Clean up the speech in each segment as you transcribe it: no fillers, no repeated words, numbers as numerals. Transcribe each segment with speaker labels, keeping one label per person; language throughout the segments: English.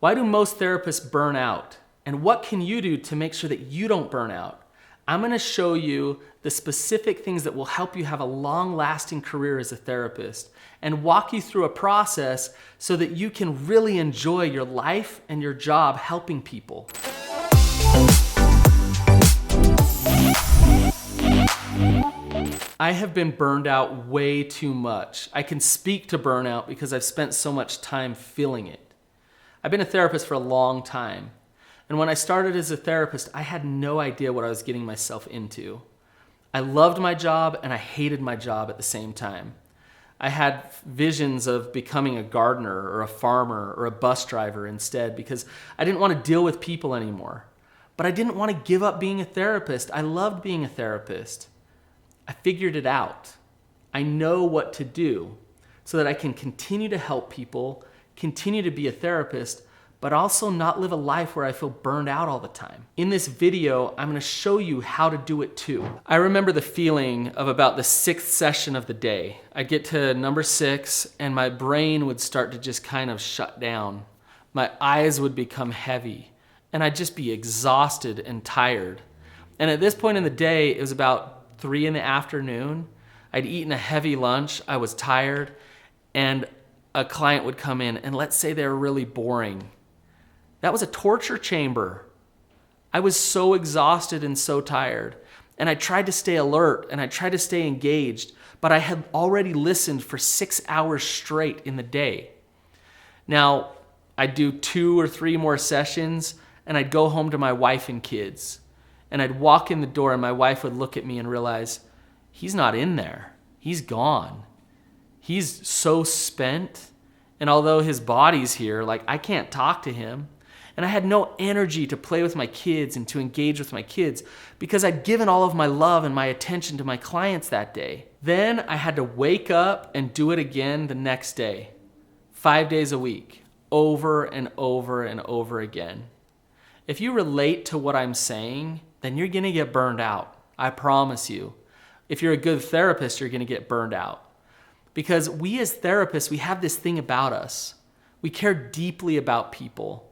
Speaker 1: Why do most therapists burn out? And what can you do to make sure that you don't burn out? I'm going to show you the specific things that will help you have a long-lasting career as a therapist and walk you through a process so that you can really enjoy your life and your job helping people. I have been burned out way too much. I can speak to burnout because I've spent so much time feeling it. I've been a therapist for a long time. And when I started as a therapist, I had no idea what I was getting myself into. I loved my job and I hated my job at the same time. I had visions of becoming a gardener or a farmer or a bus driver instead because I didn't want to deal with people anymore. But I didn't want to give up being a therapist. I loved being a therapist. I figured it out. I know what to do so that I can continue to help people, continue to be a therapist, but also not live a life where I feel burned out all the time. In this video, I'm gonna show you how to do it too. I remember the feeling of about the 6th session of the day. I'd get to number 6 and my brain would start to just kind of shut down. My eyes would become heavy and I'd just be exhausted and tired. And at this point in the day, it was about 3 in the afternoon. I'd eaten a heavy lunch, I was tired, and a client would come in and let's say they were really boring. That was a torture chamber. I was so exhausted and so tired. And I tried to stay alert and I tried to stay engaged, but I had already listened for 6 hours straight in the day. Now, I'd do 2 or 3 more sessions and I'd go home to my wife and kids. And I'd walk in the door and my wife would look at me and realize, he's not in there. He's gone. He's so spent. And although his body's here, I can't talk to him. And I had no energy to play with my kids and to engage with my kids because I'd given all of my love and my attention to my clients that day. Then I had to wake up and do it again the next day, 5 days a week, over and over and over again. If you relate to what I'm saying, then you're gonna get burned out. I promise you. If you're a good therapist, you're gonna get burned out. Because we as therapists, we have this thing about us. We care deeply about people.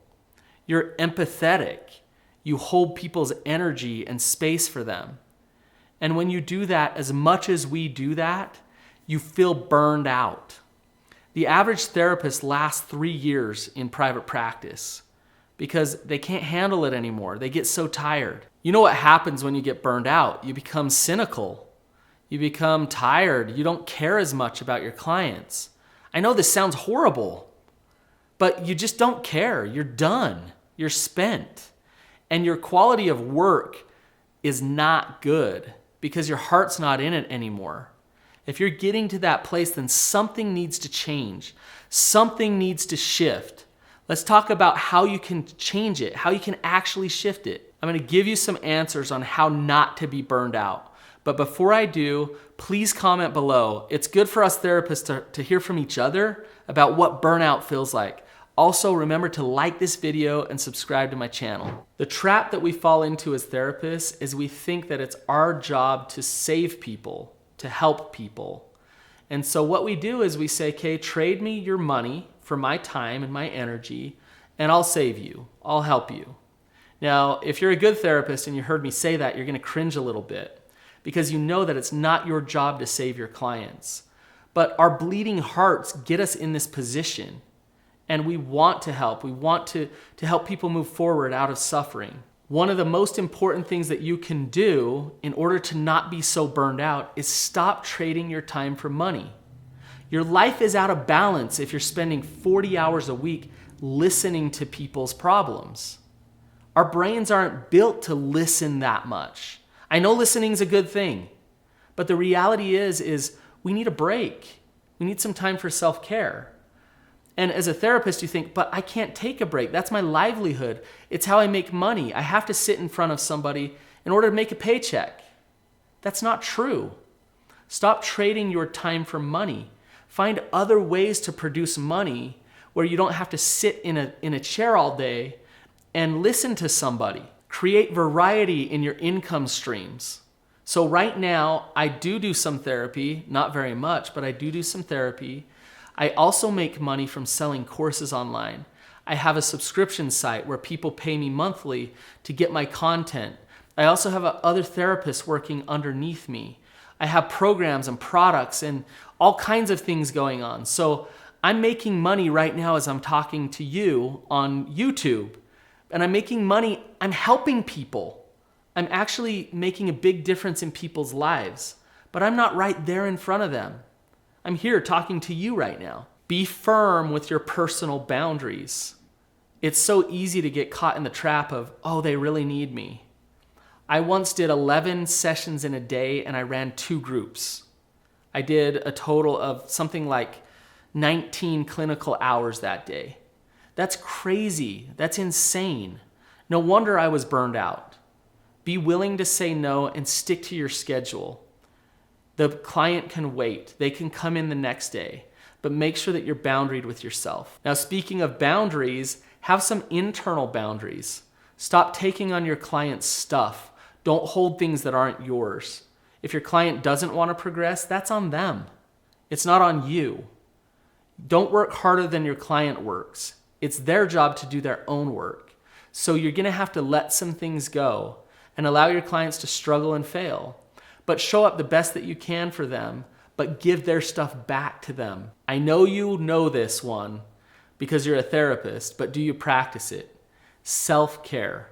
Speaker 1: You're empathetic. You hold people's energy and space for them. And when you do that, as much as we do that, you feel burned out. The average therapist lasts 3 years in private practice because they can't handle it anymore. They get so tired. You know what happens when you get burned out? You become cynical. You become tired. You don't care as much about your clients. I know this sounds horrible, but you just don't care. You're done. You're spent. And your quality of work is not good because your heart's not in it anymore. If you're getting to that place, then something needs to change. Something needs to shift. Let's talk about how you can change it, how you can actually shift it. I'm going to give you some answers on how not to be burned out. But before I do, please comment below. It's good for us therapists to hear from each other about what burnout feels like. Also, remember to like this video and subscribe to my channel. The trap that we fall into as therapists is we think that it's our job to save people, to help people. And so what we do is we say, okay, trade me your money for my time and my energy, and I'll save you. I'll help you. Now, if you're a good therapist and you heard me say that, you're gonna cringe a little bit because you know that it's not your job to save your clients. But our bleeding hearts get us in this position. And we want to help. We want to help people move forward out of suffering. One of the most important things that you can do in order to not be so burned out is stop trading your time for money. Your life is out of balance if you're spending 40 hours a week listening to people's problems. Our brains aren't built to listen that much. I know listening is a good thing, but the reality is we need a break. We need some time for self-care. And as a therapist, you think, but I can't take a break. That's my livelihood. It's how I make money. I have to sit in front of somebody in order to make a paycheck. That's not true. Stop trading your time for money. Find other ways to produce money where you don't have to sit in a chair all day and listen to somebody. Create variety in your income streams. So right now, I do some therapy, not very much, but I do some therapy. I also make money from selling courses online. I have a subscription site where people pay me monthly to get my content. I also have other therapists working underneath me. I have programs and products and all kinds of things going on. So I'm making money right now as I'm talking to you on YouTube. And I'm making money, I'm helping people. I'm actually making a big difference in people's lives. But I'm not right there in front of them. I'm here talking to you right now. Be firm with your personal boundaries. It's so easy to get caught in the trap of, oh, they really need me. I once did 11 sessions in a day and I ran 2 groups. I did a total of something like 19 clinical hours that day. That's crazy. That's insane. No wonder I was burned out. Be willing to say no and stick to your schedule. The client can wait. They can come in the next day, but make sure that you're boundaried with yourself. Now, speaking of boundaries, have some internal boundaries. Stop taking on your client's stuff. Don't hold things that aren't yours. If your client doesn't want to progress, that's on them. It's not on you. Don't work harder than your client works. It's their job to do their own work. So you're going to have to let some things go and allow your clients to struggle and fail. But show up the best that you can for them, but give their stuff back to them. I know you know this one because you're a therapist, but do you practice it? Self-care.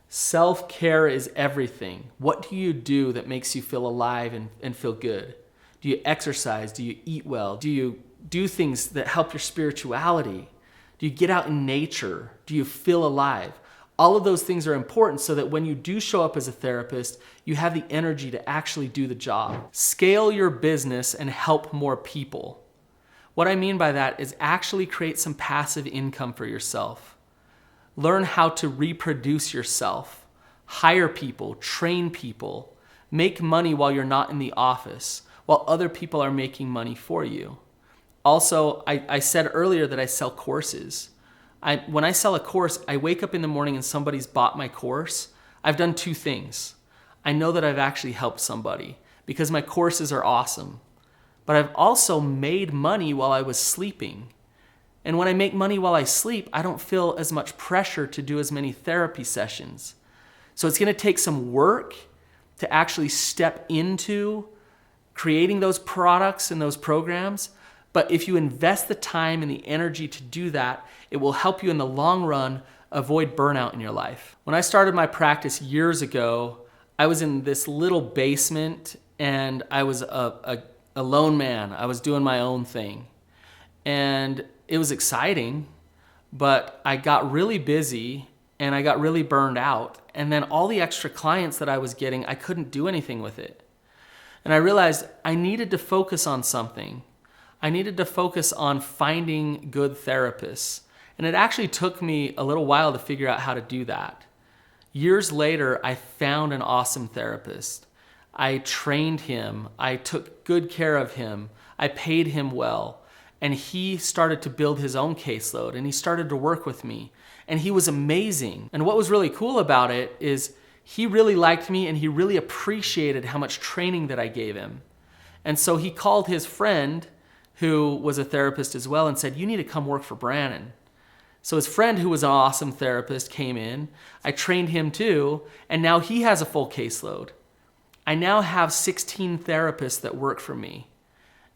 Speaker 1: Self-care is everything. What do you do that makes you feel alive and feel good? Do you exercise? Do you eat well? Do you do things that help your spirituality? Do you get out in nature? Do you feel alive? All of those things are important so that when you do show up as a therapist, you have the energy to actually do the job. Scale your business and help more people. What I mean by that is actually create some passive income for yourself. Learn how to reproduce yourself. Hire people, train people. Make money while you're not in the office, while other people are making money for you. Also, I said earlier that I sell courses. When I sell a course, I wake up in the morning and somebody's bought my course. I've done 2 things. I know that I've actually helped somebody because my courses are awesome. But I've also made money while I was sleeping. And when I make money while I sleep, I don't feel as much pressure to do as many therapy sessions. So it's going to take some work to actually step into creating those products and those programs. But if you invest the time and the energy to do that, it will help you in the long run avoid burnout in your life. When I started my practice years ago, I was in this little basement and I was a lone man. I was doing my own thing. And it was exciting, but I got really busy and I got really burned out. And then all the extra clients that I was getting, I couldn't do anything with it. And I realized I needed to focus on something. I needed to focus on finding good therapists. And it actually took me a little while to figure out how to do that. Years later, I found an awesome therapist. I trained him. I took good care of him. I paid him well. And he started to build his own caseload and he started to work with me. And he was amazing. And what was really cool about it is he really liked me and he really appreciated how much training that I gave him. And so he called his friend, who was a therapist as well, and said, you need to come work for Brannon. So his friend, who was an awesome therapist, came in. I trained him too, and now he has a full caseload. I now have 16 therapists that work for me.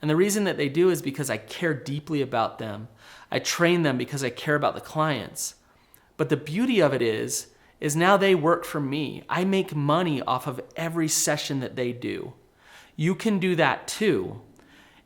Speaker 1: And the reason that they do is because I care deeply about them. I train them because I care about the clients. But the beauty of it is now they work for me. I make money off of every session that they do. You can do that too.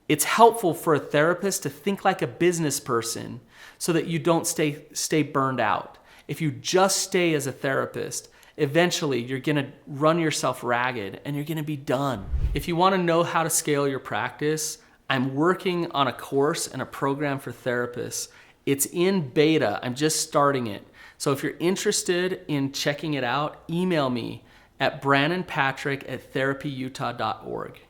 Speaker 1: It's helpful for a therapist to think like a business person so that you don't stay burned out. If you just stay as a therapist, eventually you're going to run yourself ragged and you're going to be done. If you want to know how to scale your practice, I'm working on a course and a program for therapists. It's in beta. I'm just starting it. So if you're interested in checking it out, email me at brannonpatrick@therapyutah.org.